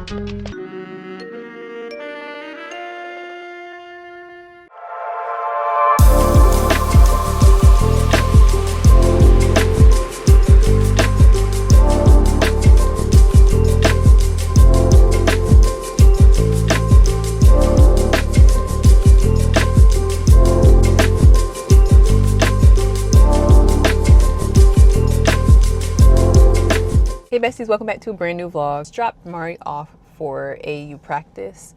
Hey besties, welcome back to a brand new vlog. Just dropped Mari off for AAU practice,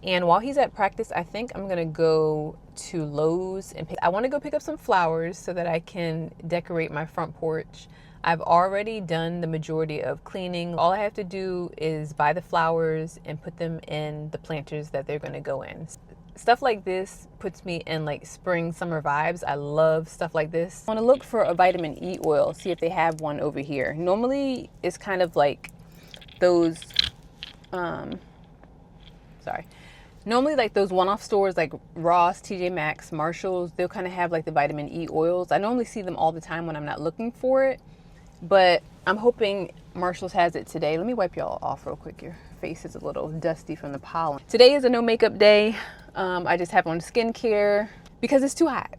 and while he's at practice, I think I'm gonna go to Lowe's and I want to go pick up some flowers so that I can decorate my front porch. I've already done the majority of cleaning. All I have to do is buy the flowers and put them in the planters that they're gonna go in. Stuff like this puts me in like spring, summer vibes. I love stuff like this. I want to look for a vitamin E oil, see if they have one over here. Normally it's kind of like those, normally like those one-off stores like Ross, TJ Maxx, Marshalls, they'll kind of have like the vitamin E oils. I normally see them all the time when I'm not looking for it, but I'm hoping Marshalls has it today. Let me wipe y'all off real quick. Your face is a little dusty from the pollen. Today is a no makeup day. I just have on skincare because it's too hot.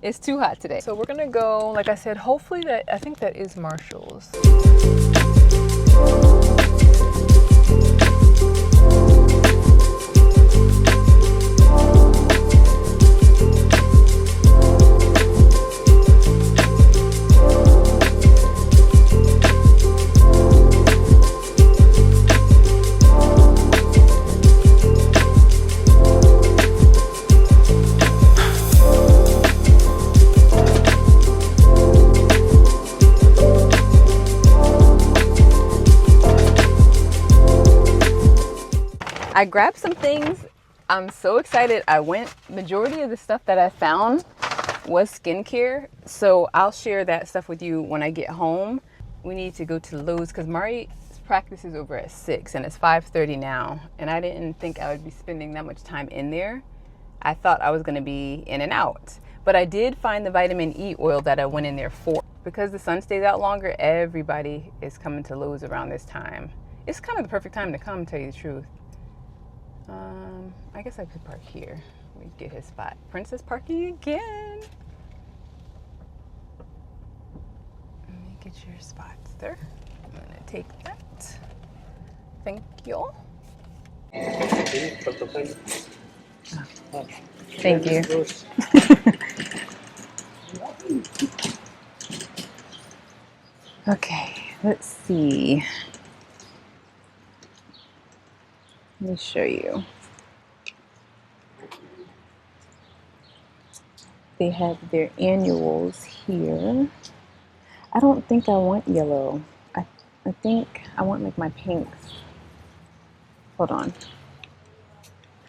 It's too hot today. So we're gonna go, like I said, hopefully I think that is Marshalls. I grabbed some things. I'm so excited. Majority of the stuff that I found was skincare. So I'll share that stuff with you when I get home. We need to go to Lowe's because Mari's practice is over at 6 and it's 5:30 now. And I didn't think I would be spending that much time in there. I thought I was gonna be in and out. But I did find the vitamin E oil that I went in there for. Because the sun stays out longer, everybody is coming to Lowe's around this time. It's kind of the perfect time to come, tell you the truth. I guess I could park here. Let me get his spot. Princess parking again. Let me get your spot, sir. I'm gonna take that. Thank you. Oh, thank you. Okay, let's see. Let me show you. They have their annuals here. I don't think I want yellow. I think I want like my pinks. Hold on.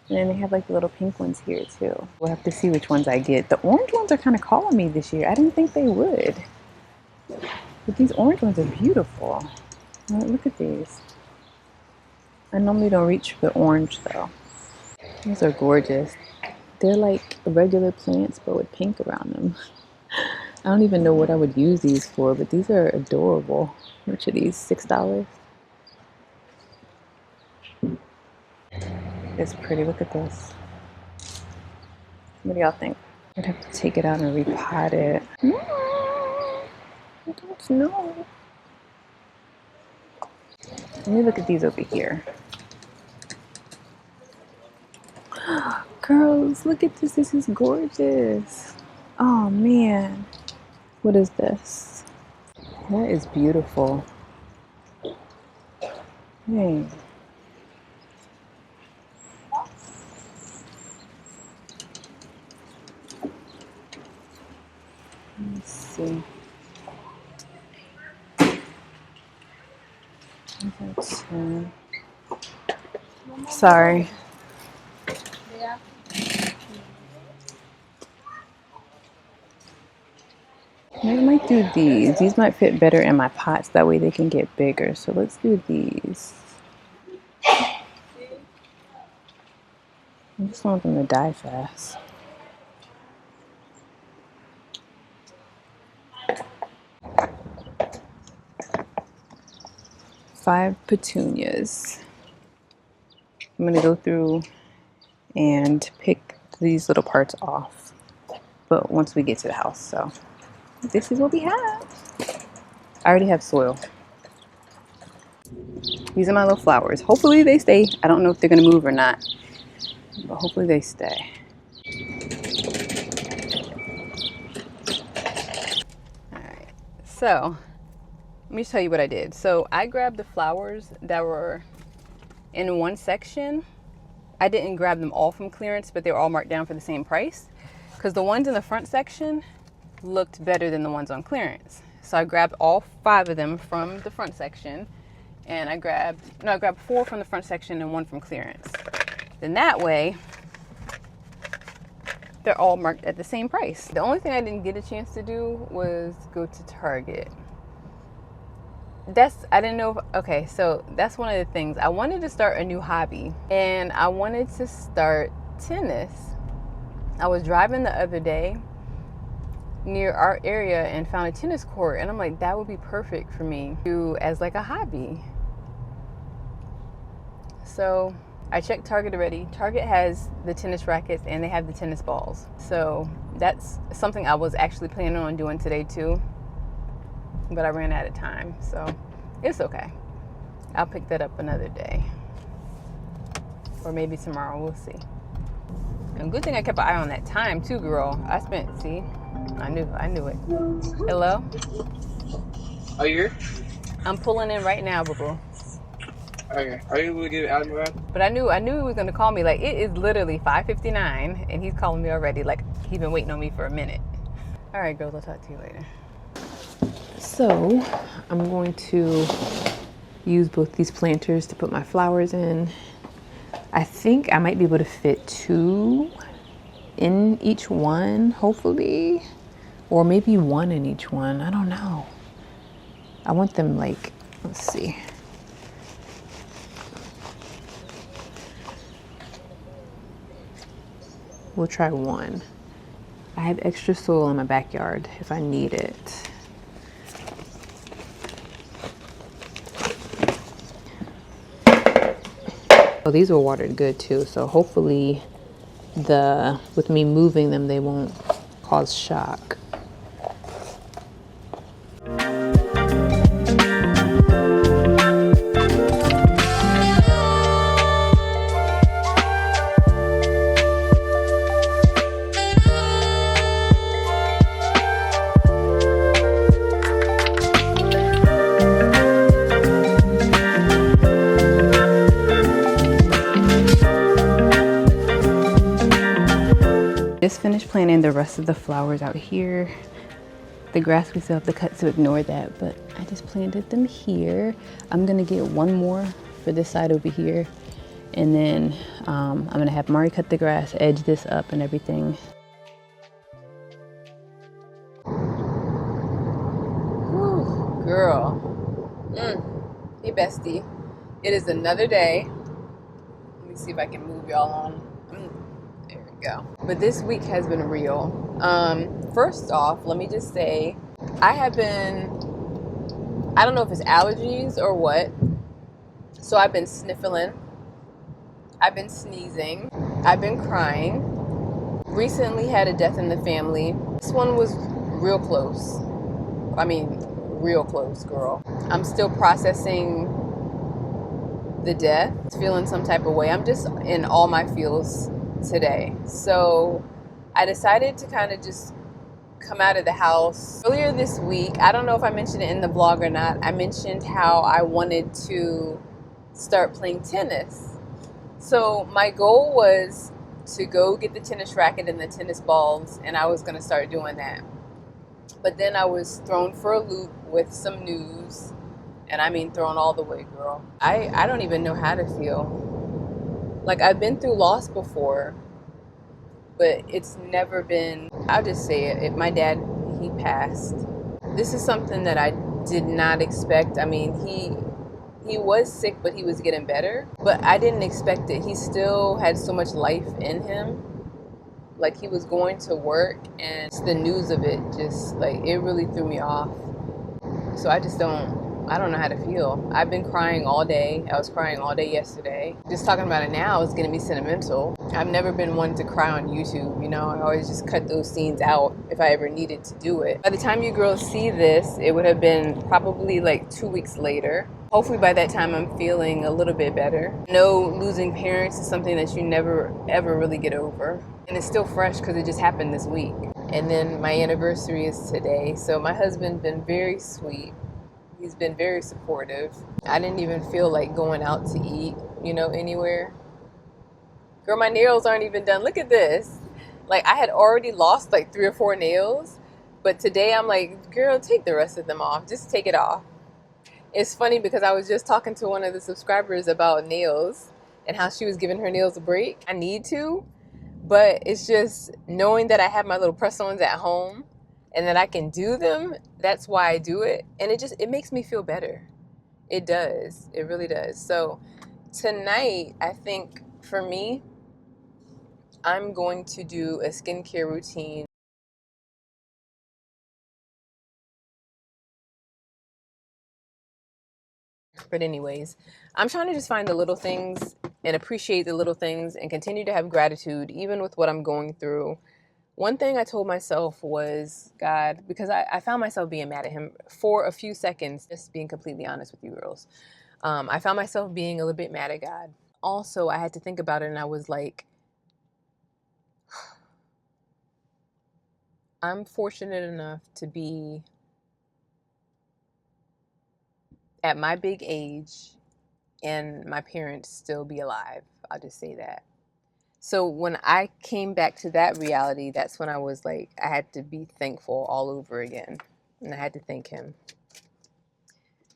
And then they have like the little pink ones here too. We'll have to see which ones I get. The orange ones are kind of calling me this year. I didn't think they would. But these orange ones are beautiful. Look at these. I normally don't reach for the orange though. These are gorgeous. They're like regular plants but with pink around them. I don't even know what I would use these for, but these are adorable. How much are these? $6? It's pretty. Look at this. What do y'all think? I'd have to take it out and repot it. I don't know. Let me look at these over here. Girls, look at this. This is gorgeous. Oh man. What is this? That is beautiful. Hey. Let's see. Sorry. I might do these. These might fit better in my pots. That way they can get bigger. So let's do these. I just want them to die fast. 5 petunias. I'm gonna go through and pick these little parts off, but once we get to the house. So this is what we have. I already have soil. These are my little flowers. Hopefully they stay. I don't know if they're gonna move or not, but hopefully they stay. All right, so let me tell you what I did. So I grabbed the flowers that were in one section. I didn't grab them all from clearance, but they were all marked down for the same price, because the ones in the front section looked better than the ones on clearance. So I grabbed all 5 of them from the front section, and I grabbed 4 from the front section and 1 from clearance. Then that way, they're all marked at the same price. The only thing I didn't get a chance to do was go to Target. I didn't know okay, so that's one of the things. I wanted to start a new hobby, and I wanted to start tennis. I was driving the other day near our area and found a tennis court, and I'm like, that would be perfect for me to do as like a hobby. So I checked Target already. Target has the tennis rackets and they have the tennis balls. So that's something I was actually planning on doing today too, but I ran out of time, so it's okay. I'll pick that up another day, or maybe tomorrow, we'll see. And good thing I kept an eye on that time too, girl. See, I knew it. Hello? Are you here? I'm pulling in right now, boo-boo. Okay. Are you able to get out of my bed? But I knew he was gonna call me. Like, it is literally 5:59 and he's calling me already. Like, he's been waiting on me for a minute. All right, girls, I'll talk to you later. So I'm going to use both these planters to put my flowers in. I think I might be able to fit 2 in each one, hopefully, or maybe 1 in each one. I don't know. I want them like, let's see. We'll try 1. I have extra soil in my backyard if I need it. Oh, these were watered good too, so hopefully with me moving them, they won't cause shock. Just finished planting the rest of the flowers out here. The grass we still have to cut, so ignore that, but I just planted them here. I'm gonna get 1 more for this side over here, and then I'm gonna have Mari cut the grass, edge this up and everything. Whew, girl. Hey bestie, it is another day. Let me see if I can move y'all on. There we go. But this week has been real. First off, let me just say, I don't know if it's allergies or what, so I've been sniffling, I've been sneezing, I've been crying. Recently had a death in the family. This one was real close. I mean, real close, girl. I'm still processing the death, feeling some type of way. I'm just in all my feels today. So I decided to kind of just come out of the house. Earlier this week, I don't know if I mentioned it in the vlog or not, I mentioned how I wanted to start playing tennis. So my goal was to go get the tennis racket and the tennis balls, and I was going to start doing that. But then I was thrown for a loop with some news, and I mean thrown all the way, girl. I don't even know how to feel. Like, I've been through loss before, but it's never been, I'll just say it, my dad, he passed. This is something that I did not expect. I mean, he was sick, but he was getting better, but I didn't expect it. He still had so much life in him. Like, he was going to work, and the news of it just, like, it really threw me off. So I I don't know how to feel. I've been crying all day. I was crying all day yesterday. Just talking about it now is getting me sentimental. I've never been one to cry on YouTube, you know. I always just cut those scenes out if I ever needed to do it. By the time you girls see this, it would have been probably like 2 weeks later. Hopefully by that time I'm feeling a little bit better. I know losing parents is something that you never ever really get over. And it's still fresh because it just happened this week. And then my anniversary is today. So my husband's been very sweet. He's been very supportive. I didn't even feel like going out to eat, you know, anywhere. Girl, my nails aren't even done. Look at this. Like, I had already lost like 3 or 4 nails. But today I'm like, girl, take the rest of them off. Just take it off. It's funny because I was just talking to one of the subscribers about nails and how she was giving her nails a break. I need to, but it's just knowing that I have my little press-ons at home and that I can do them. That's why I do it. And it makes me feel better. It does. It really does. So tonight, I think for me, I'm going to do a skincare routine. But anyways, I'm trying to just find the little things and appreciate the little things and continue to have gratitude even with what I'm going through. One thing I told myself was, God, because I found myself being mad at him for a few seconds, just being completely honest with you girls. I found myself being a little bit mad at God. Also, I had to think about it and I was like, I'm fortunate enough to be at my big age and my parents still be alive. I'll just say that. So when I came back to that reality, that's when I was like, I had to be thankful all over again. And I had to thank him.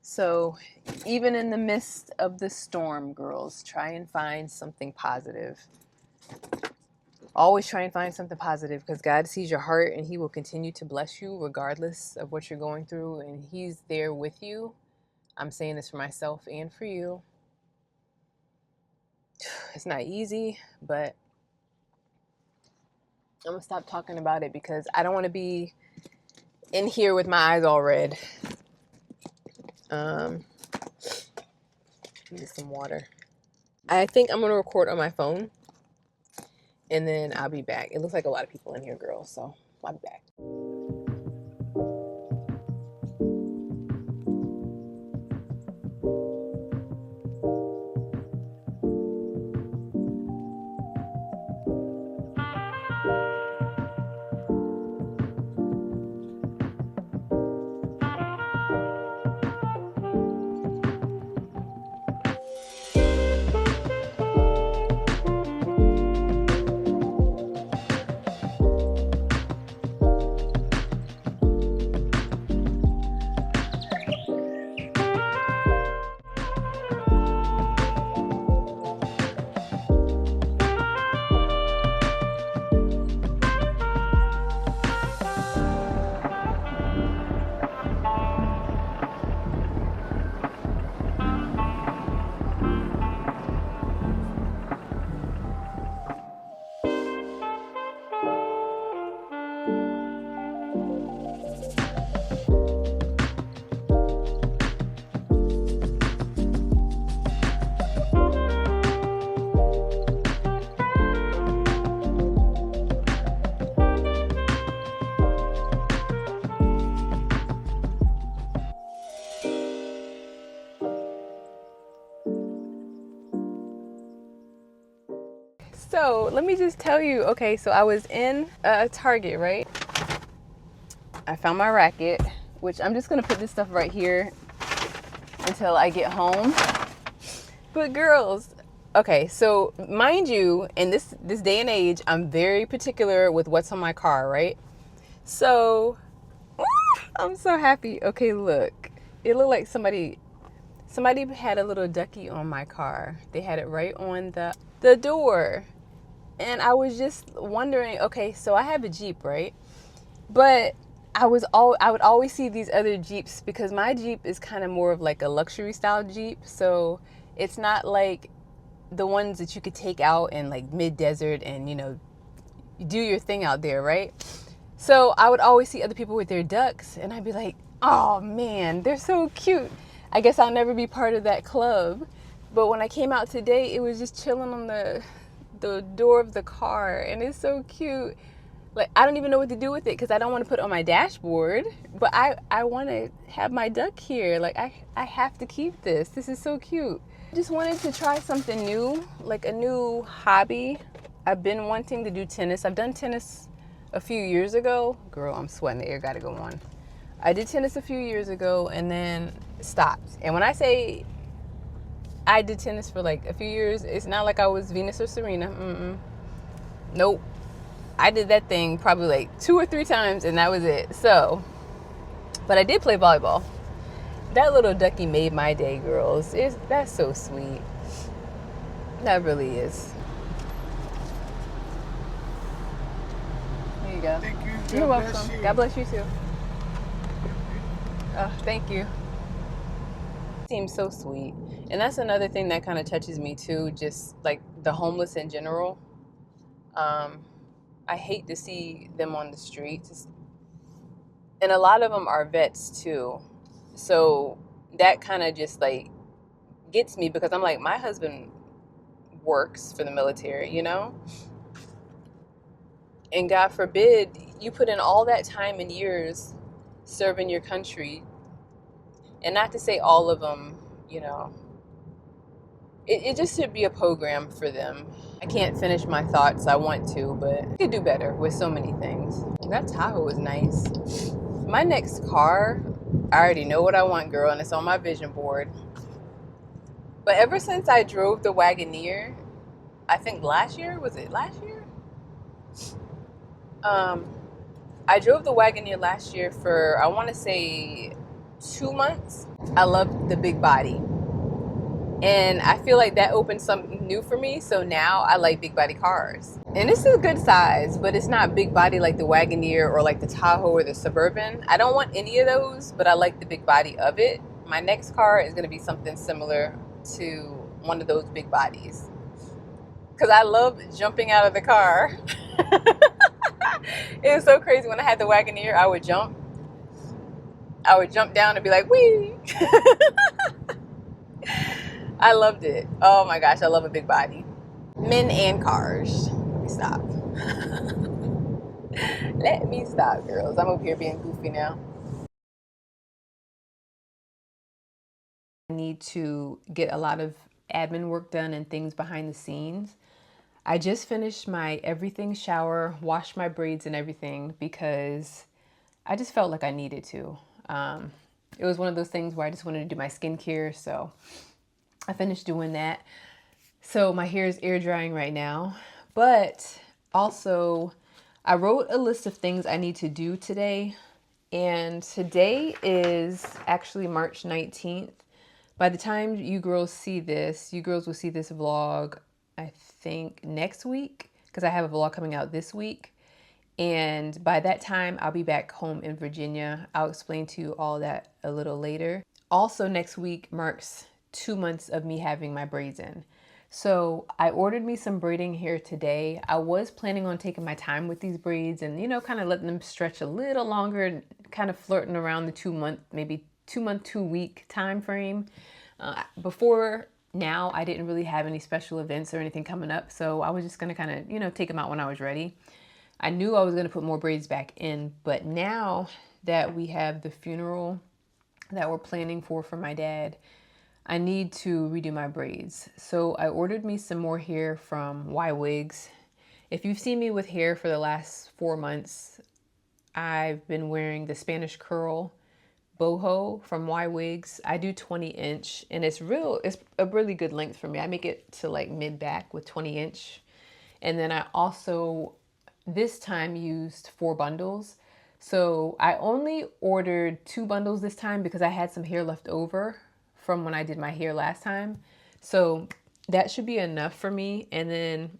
So even in the midst of the storm, girls, try and find something positive. Always try and find something positive because God sees your heart and he will continue to bless you regardless of what you're going through. And he's there with you. I'm saying this for myself and for you. It's not easy, but I'm going to stop talking about it because I don't want to be in here with my eyes all red. Need some water. I think I'm going to record on my phone and then I'll be back. It looks like a lot of people in here, girls, so I'll be back. So let me just tell you, okay, so I was in Target, right? I found my racket, which I'm just gonna put this stuff right here until I get home. But girls, okay, so mind you, in this day and age, I'm very particular with what's on my car, right? So I'm so happy. Okay, look, it looked like somebody had a little ducky on my car. They had it right on the door. And I was just wondering, okay, so I have a Jeep, right? But I would always see these other Jeeps because my Jeep is kind of more of like a luxury style Jeep. So it's not like the ones that you could take out in like mid-desert and, you know, do your thing out there, right? So I would always see other people with their ducks and I'd be like, oh man, they're so cute. I guess I'll never be part of that club. But when I came out today, it was just chilling on the door of the car, and it's so cute. Like, I don't even know what to do with it because I don't want to put it on my dashboard, but I want to have my duck here. Like, I have to keep this. This is so cute. I just wanted to try something new, like a new hobby. I've been wanting to do tennis. I've done tennis a few years ago. Girl, I'm sweating. The air got to go on. I did tennis a few years ago and then stopped. And when I say I did tennis for like a few years, it's not like I was Venus or Serena. Nope. I did that thing probably like 2 or 3 times and that was it. So, but I did play volleyball. That little ducky made my day, girls. That's so sweet. That really is. There you go. Thank you. You're welcome. God bless you too. Oh, thank you. Seems so sweet. And that's another thing that kind of touches me too, just like the homeless in general. I hate to see them on the streets. And a lot of them are vets too. So that kind of just like gets me because I'm like, my husband works for the military, you know? And God forbid you put in all that time and years serving your country. And not to say all of them, you know, it just should be a program for them. I can't finish my thoughts. I want to, but I could do better with so many things. That Tahoe was nice. My next car, I already know what I want, girl, and it's on my vision board. But ever since I drove the Wagoneer, I think last year, was it last year? I drove the Wagoneer last year for, I want to say 2 months. I love the big body. And I feel like that opened something new for me. So now I like big body cars. And this is a good size, but it's not big body like the Wagoneer or like the Tahoe or the Suburban. I don't want any of those, but I like the big body of it. My next car is going to be something similar to one of those big bodies. Because I love jumping out of the car. It was so crazy. When I had the Wagoneer, I would jump down and be like, wee. I loved it. Oh my gosh, I love a big body. Men and cars. Let me stop. Let me stop, girls. I'm over here being goofy now. I need to get a lot of admin work done and things behind the scenes. I just finished my everything shower, washed my braids and everything because I just felt like I needed to. It was one of those things where I just wanted to do my skincare, so I finished doing that. So my hair is air drying right now, but also I wrote a list of things I need to do today. And today is actually March 19th. By the time you girls see this, you girls will see this vlog, I think next week, because I have a vlog coming out this week. And by that time, I'll be back home in Virginia. I'll explain to you all that a little later. Also, next week marks 2 months of me having my braids in. So I ordered me some braiding hair today. I was planning on taking my time with these braids and, you know, kind of letting them stretch a little longer, kind of flirting around the 2 month, maybe 2 month, 2 week time frame. Before now, I didn't really have any special events or anything coming up. So I was just going to kind of, you know, take them out when I was ready. I knew I was going to put more braids back in, but now that we have the funeral that we're planning for my dad, I need to redo my braids. So I ordered me some more hair from Y Wigs. If you've seen me with hair for the last 4 months, I've been wearing the Spanish curl boho from Y Wigs. I do 20" and it's a really good length for me. I make it to like mid back with 20". And then I also this time used 4 bundles. So I only ordered 2 bundles this time because I had some hair left over from when I did my hair last time. So that should be enough for me. And then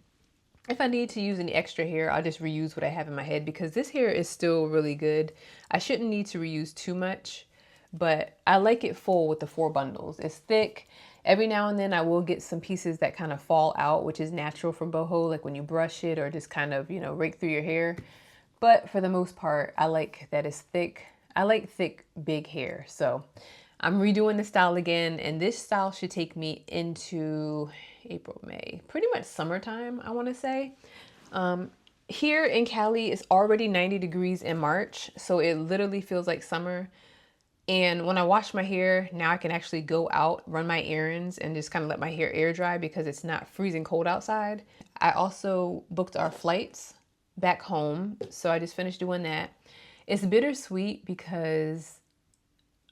if I need to use any extra hair, I'll just reuse what I have in my head because this hair is still really good. I shouldn't need to reuse too much, but I like it full with the 4 bundles. It's thick. Every now and then I will get some pieces that kind of fall out, which is natural from boho, like when you brush it or just kind of, you know, rake through your hair. But for the most part, I like that it's thick. I like thick, big hair. So I'm redoing the style again, and this style should take me into April, May, pretty much summertime, I want to say. Here in Cali, it's already 90 degrees in March, so it literally feels like summer. And when I wash my hair, now I can actually go out, run my errands, and just kind of let my hair air dry because it's not freezing cold outside. I also booked our flights back home, so I just finished doing that. It's bittersweet because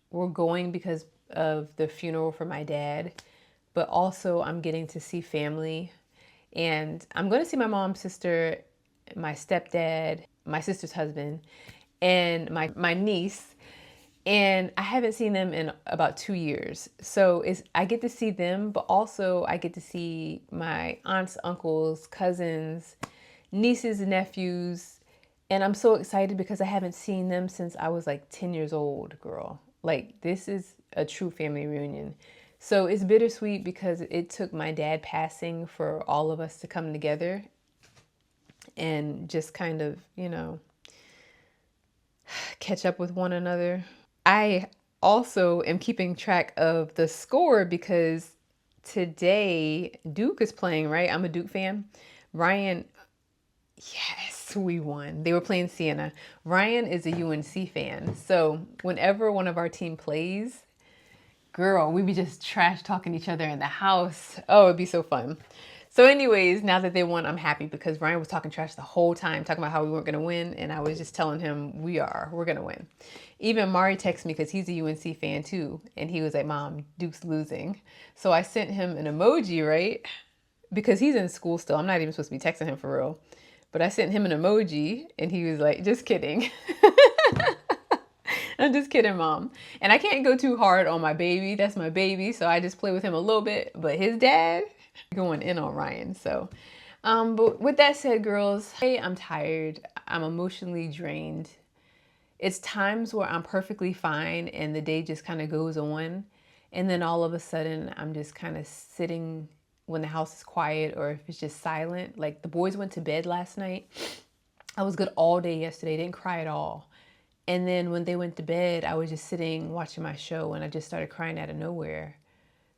we're going because of the funeral for my dad, but also I'm getting to see family. And I'm going to see my mom, sister, my stepdad, my sister's husband, and my niece. And I haven't seen them in about 2 years. So I get to see them, but also I get to see my aunts, uncles, cousins, nieces, and nephews. And I'm so excited because I haven't seen them since I was like 10 years old, girl. Like, this is a true family reunion. So it's bittersweet because it took my dad passing for all of us to come together and just kind of, catch up with one another. I also am keeping track of the score because today Duke is playing, right? I'm a Duke fan. Ryan, yes, we won. They were playing Siena. Ryan is a UNC fan. So whenever one of our team plays, girl, we be just trash talking each other in the house. Oh, it'd be so fun. So anyways, now that they won, I'm happy because Ryan was talking trash the whole time, talking about how we weren't going to win. And I was just telling him, we're going to win. Even Mari texted me because he's a UNC fan too. And he was like, Mom, Duke's losing. So I sent him an emoji, right? Because he's in school still. I'm not even supposed to be texting him for real. But I sent him an emoji and he was like, just kidding. I'm just kidding, Mom. And I can't go too hard on my baby. That's my baby. So I just play with him a little bit. But his dad, going in on Ryan. So, but with that said, girls, hey, I'm tired. I'm emotionally drained. It's times where I'm perfectly fine and the day just kind of goes on. And then all of a sudden, I'm just kind of sitting when the house is quiet or if it's just silent. Like, the boys went to bed last night. I was good all day yesterday. Didn't cry at all. And then when they went to bed, I was just sitting watching my show and I just started crying out of nowhere.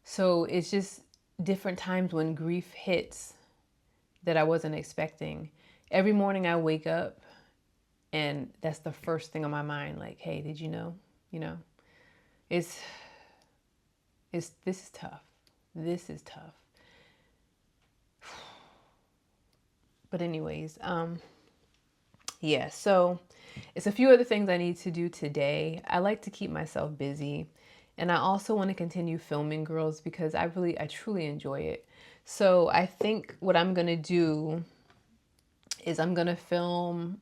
So it's just different times when grief hits that I wasn't expecting. Every morning I wake up and that's the first thing on my mind. Like, hey, did you know? This is tough. This is tough. But anyways, yeah, so it's a few other things I need to do today. I like to keep myself busy. And I also want to continue filming, girls, because I truly enjoy it. So I think what I'm going to do is I'm going to film,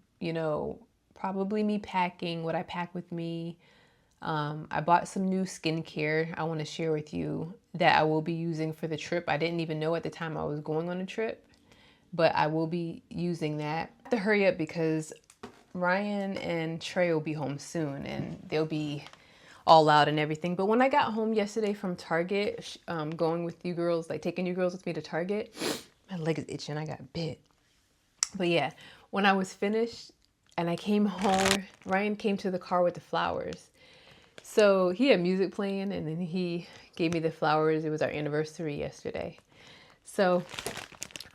probably me packing, what I pack with me. I bought some new skincare I want to share with you that I will be using for the trip. I didn't even know at the time I was going on a trip, but I will be using that. I have to hurry up because Ryan and Trey will be home soon and they'll be all out and everything. But when I got home yesterday from Target, going with you girls, like taking you girls with me to Target, my leg is itching. I got bit. But yeah, when I was finished and I came home, Ryan came to the car with the flowers. So he had music playing and then he gave me the flowers. It was our anniversary yesterday. So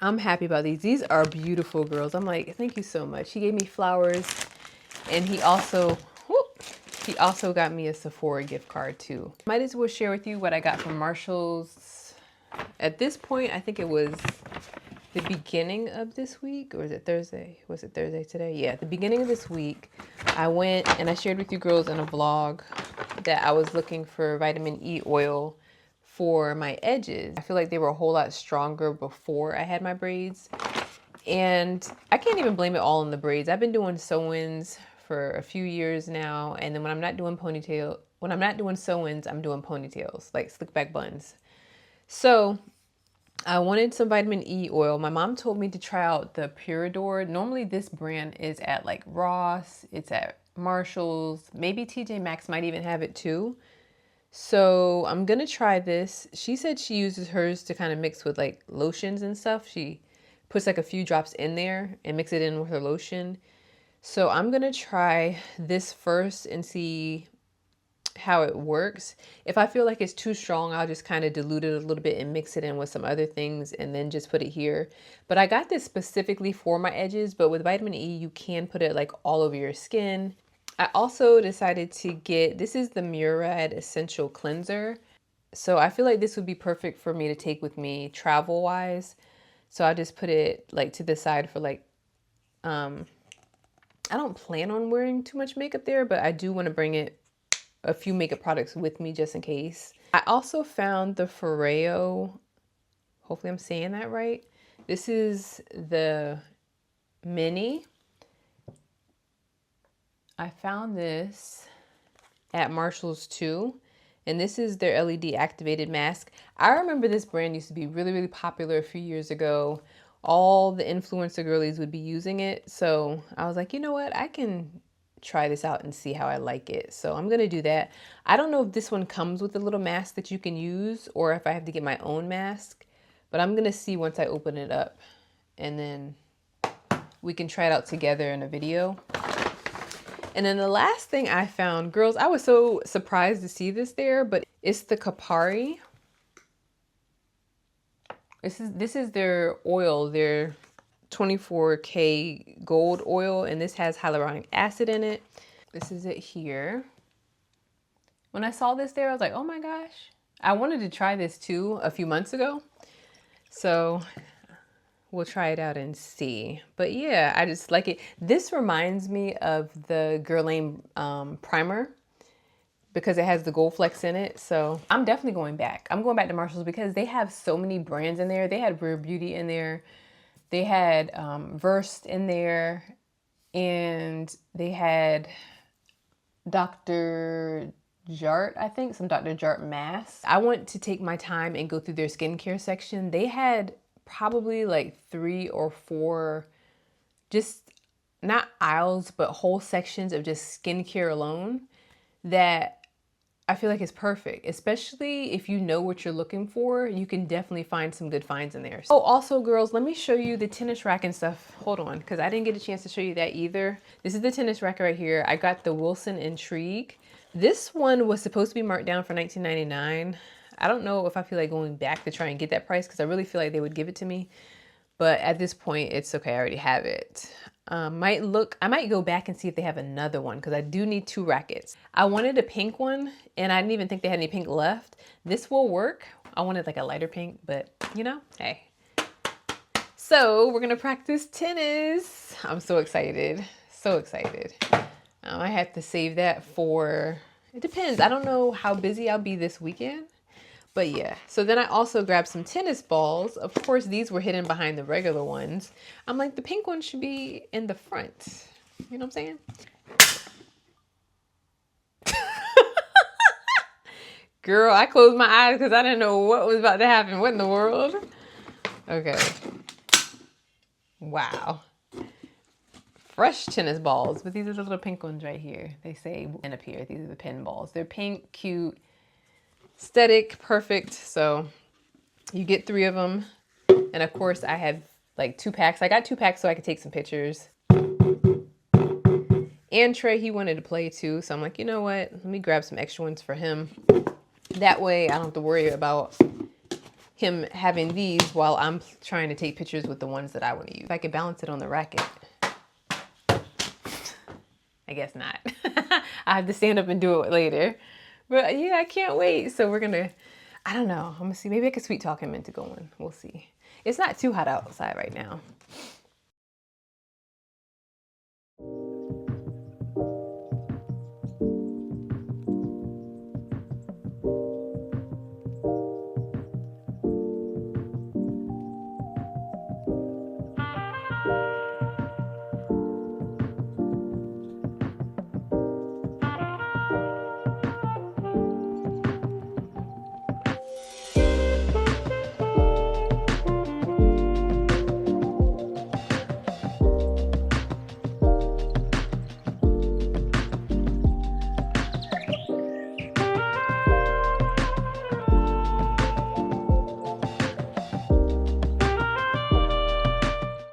I'm happy about these. These are beautiful, girls. I'm like, thank you so much. He gave me flowers and he also got me a Sephora gift card too. Might as well share with you what I got from Marshall's. At this point, I think it was the beginning of this week, or was it Thursday? Was it Thursday today? Yeah, the beginning of this week, I went and I shared with you girls in a vlog that I was looking for vitamin E oil for my edges. I feel like they were a whole lot stronger before I had my braids. And I can't even blame it all on the braids. I've been doing sew-ins for a few years now. And then when I'm not doing sew-ins, I'm doing ponytails, like slick back buns. So I wanted some vitamin E oil. My mom told me to try out the Purador. Normally this brand is at like Ross, it's at Marshall's, maybe TJ Maxx might even have it too. So I'm gonna try this. She said she uses hers to kind of mix with like lotions and stuff. She puts like a few drops in there and mix it in with her lotion. So I'm gonna try this first and see how it works. If I feel like it's too strong, I'll just kind of dilute it a little bit and mix it in with some other things and then just put it here. But I got this specifically for my edges, but with vitamin E, you can put it like all over your skin. I also decided to get, this is the Murad Essential Cleanser. So I feel like this would be perfect for me to take with me travel wise. So I just put it like to the side for like, I don't plan on wearing too much makeup there, but I do want to bring a few makeup products with me just in case. I also found the Foreo, hopefully I'm saying that right. This is the mini. I found this at Marshall's too. And this is their LED activated mask. I remember this brand used to be really, really popular a few years ago. All the influencer girlies would be using it. So I was like, you know what? I can try this out and see how I like it. So I'm going to do that. I don't know if this one comes with a little mask that you can use or if I have to get my own mask, but I'm going to see once I open it up and then we can try it out together in a video. And then the last thing I found, girls, I was so surprised to see this there, but it's the Kapari. This is their oil, their 24K gold oil, and this has hyaluronic acid in it. This is it here. When I saw this there, I was like, oh my gosh. I wanted to try this too a few months ago. So we'll try it out and see. But yeah, I just like it. This reminds me of the Guerlain primer because it has the gold flecks in it. So I'm definitely going back. I'm going back to Marshall's because they have so many brands in there. They had Rare Beauty in there. They had Versed in there. And they had Dr. Jart, I think, some Dr. Jart masks. I want to take my time and go through their skincare section. They had probably like 3 or 4, just not aisles, but whole sections of just skincare alone that I feel like is perfect, especially if you know what you're looking for. You can definitely find some good finds in there. Oh, also girls, let me show you the tennis rack and stuff. Hold on, because I didn't get a chance to show you that either. This is the tennis rack right here. I got the Wilson Intrigue. This one was supposed to be marked down for $19.99. I don't know if I feel like going back to try and get that price because I really feel like they would give it to me. But at this point, it's okay. I already have it. I might go back and see if they have another one because I do need 2 rackets. I wanted a pink one and I didn't even think they had any pink left. This will work. I wanted like a lighter pink, but you know, hey. So we're going to practice tennis. I'm so excited. So excited. I have to save that for, it depends. I don't know how busy I'll be this weekend. But yeah, so then I also grabbed some tennis balls. Of course, these were hidden behind the regular ones. I'm like, the pink one should be in the front. You know what I'm saying? Girl, I closed my eyes because I didn't know what was about to happen. What in the world? Okay. Wow. Fresh tennis balls. But these are the little pink ones right here. They say end up here. These are the pin balls. They're pink, cute, aesthetic, perfect. So you get 3 of them. And of course I have like 2 packs. I got 2 packs so I could take some pictures. And Trey, he wanted to play too. So I'm like, you know what? Let me grab some extra ones for him. That way I don't have to worry about him having these while I'm trying to take pictures with the ones that I want to use. If I could balance it on the racket. I guess not. I have to stand up and do it later. But yeah, I can't wait. So we're gonna, I don't know. I'm gonna see. Maybe I could sweet talk him into going. We'll see. It's not too hot outside right now.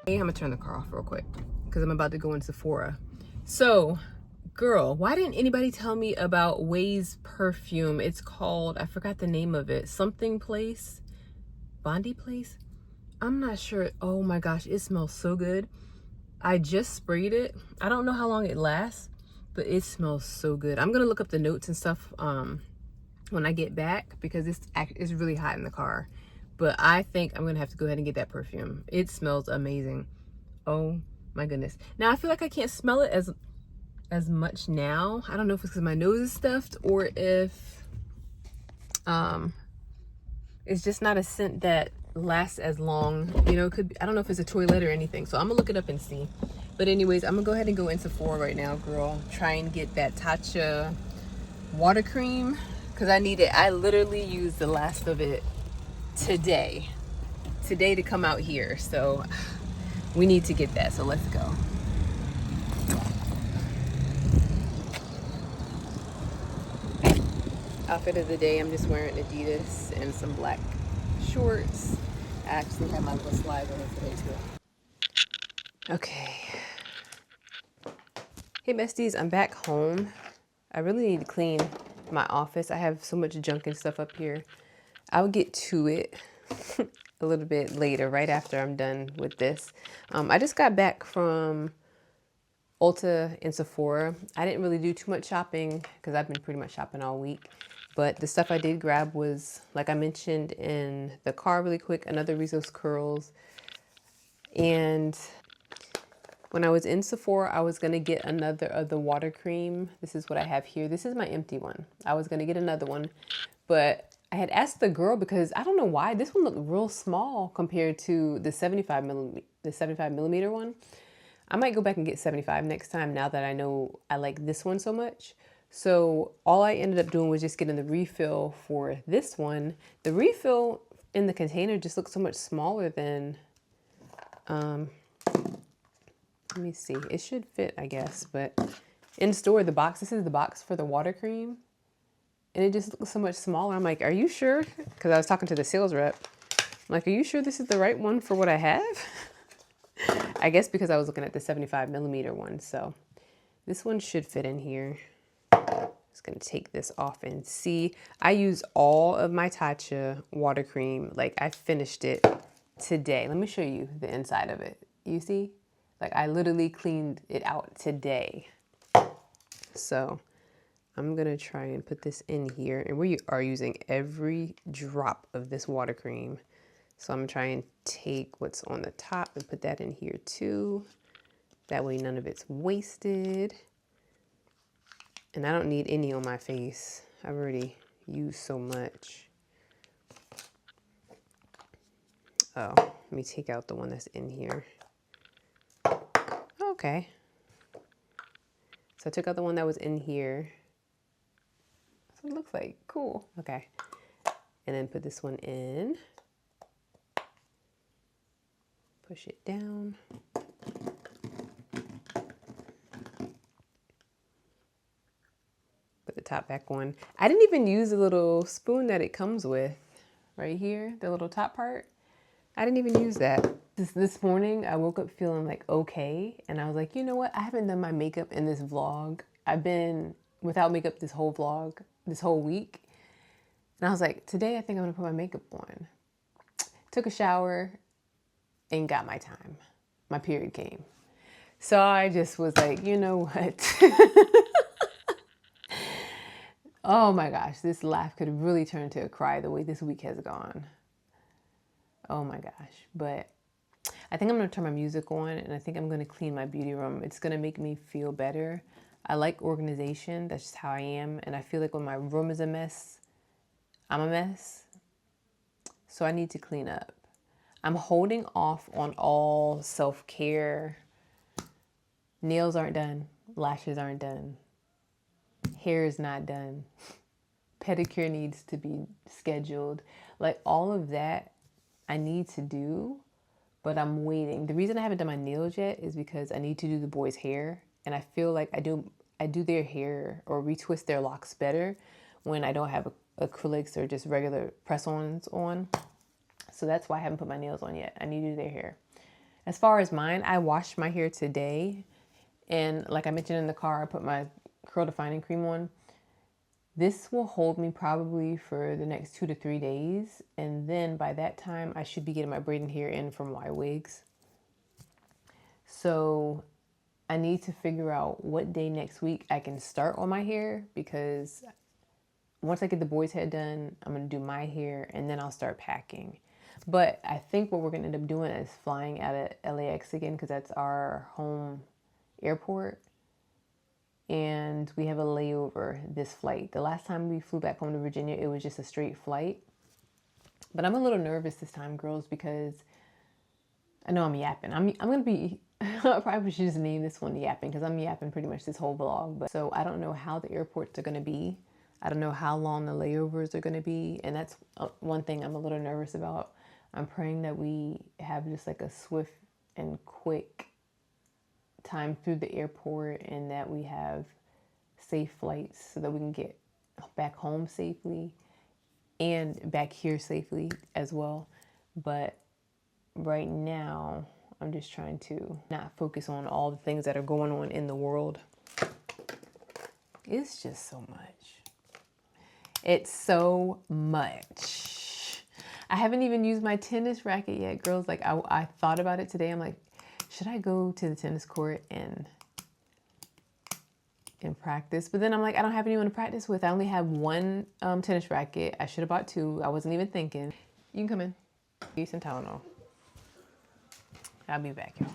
I'm gonna turn the car off real quick because I'm about to go in Sephora. So Girl, why didn't anybody tell me about Way's perfume? It's called, I forgot the name of it. Something Place? Bondi Place? I'm not sure. Oh my gosh, it smells so good. I just sprayed it. I don't know how long it lasts, but it smells so good. I'm gonna look up the notes and stuff when I get back, because it's really hot in the car. But I think I'm gonna have to go ahead and get that perfume. It smells amazing. Oh my goodness. Now I feel like I can't smell it as much now. I don't know if it's because my nose is stuffed or if it's just not a scent that lasts as long. You know, it could be, I don't know if it's a toilet or anything. So I'm gonna look it up and see. But anyways, I'm gonna go ahead and go into Sephora right now, girl. Try and get that Tatcha water cream because I need it. I literally used the last of it today to come out here. So we need to get that. So let's go. Outfit of the day, I'm just wearing Adidas and some black shorts. I actually have my little slides on it today too. Okay. Hey besties, I'm back home. I really need to clean my office. I have so much junk and stuff up here. I'll get to it a little bit later, right after I'm done with this. I just got back from Ulta and Sephora. I didn't really do too much shopping because I've been pretty much shopping all week. But the stuff I did grab was, like I mentioned in the car really quick, another Rizos curls. And when I was in Sephora, I was going to get another of the water cream. This is what I have here. This is my empty one. I was going to get another one. But I had asked the girl because I don't know why. This one looked real small compared to the 75 millimeter one. I might go back and get 75 next time now that I know I like this one so much. So all I ended up doing was just getting the refill for this one. The refill in the container just looks so much smaller than, let me see. It should fit, I guess, but in store, the box, this is the box for the water cream. And it just looks so much smaller. I'm like, are you sure? Because I was talking to the sales rep. I'm like, are you sure this is the right one for what I have? I guess because I was looking at the 75 millimeter one. So this one should fit in here. Just gonna take this off and see. I use all of my Tatcha water cream. Like I finished it today. Let me show you the inside of it. You see? Like I literally cleaned it out today. So I'm gonna try and put this in here. And we are using every drop of this water cream. So I'm gonna try and take what's on the top and put that in here too. That way none of it's wasted. And I don't need any on my face. I've already used so much. Oh, let me take out the one that's in here. Okay. So I took out the one that was in here. That's what it looks like. Cool. Okay. And then put this one in. Push it down. Put the top back on. I didn't even use the little spoon that it comes with right here, the little top part. I didn't even use that. This morning, I woke up feeling like okay. And I was like, you know what? I haven't done my makeup in this vlog. I've been without makeup this whole vlog, this whole week. And I was like, today I think I'm gonna put my makeup on. Took a shower and got my time. My period came. So I just was like, you know what? Oh my gosh, this laugh could really turn into a cry the way this week has gone. Oh my gosh. But I think I'm going to turn my music on and I think I'm going to clean my beauty room. It's going to make me feel better. I like organization. That's just how I am. And I feel like when my room is a mess, I'm a mess. So I need to clean up. I'm holding off on all self-care. Nails aren't done. Lashes aren't done. Hair is not done. Pedicure needs to be scheduled. Like all of that I need to do, but I'm waiting. The reason I haven't done my nails yet is because I need to do the boys' hair. And I feel like I do their hair or retwist their locks better when I don't have acrylics or just regular press-ons on. So that's why I haven't put my nails on yet. I need to do their hair. As far as mine, I washed my hair today. And like I mentioned in the car, I put my curl defining cream on. This will hold me probably for the next 2 to 3 days. And then by that time, I should be getting my braiding hair in from Y Wigs. So I need to figure out what day next week I can start on my hair, because once I get the boys' head done, I'm going to do my hair and then I'll start packing. But I think what we're going to end up doing is flying out of LAX again, because that's our home airport. And we have a layover this flight. The last time we flew back home to Virginia, it was just a straight flight. But I'm a little nervous this time, girls, because I know I'm yapping. I'm going to be, I probably should just name this one yapping, because I'm yapping pretty much this whole vlog. But so I don't know how the airports are going to be. I don't know how long the layovers are going to be. And that's one thing I'm a little nervous about. I'm praying that we have just like a swift and quick time through the airport, and that we have safe flights so that we can get back home safely and back here safely as well. But right now, I'm just trying to not focus on all the things that are going on in the world. It's just so much. It's so much. I haven't even used my tennis racket yet, girls. Like I thought about it today. I'm like, should I go to the tennis court and practice? But then I'm like, I don't have anyone to practice with. I only have one tennis racket. I should have bought two. I wasn't even thinking. You can come in. Use some Tylenol. I'll be back, y'all.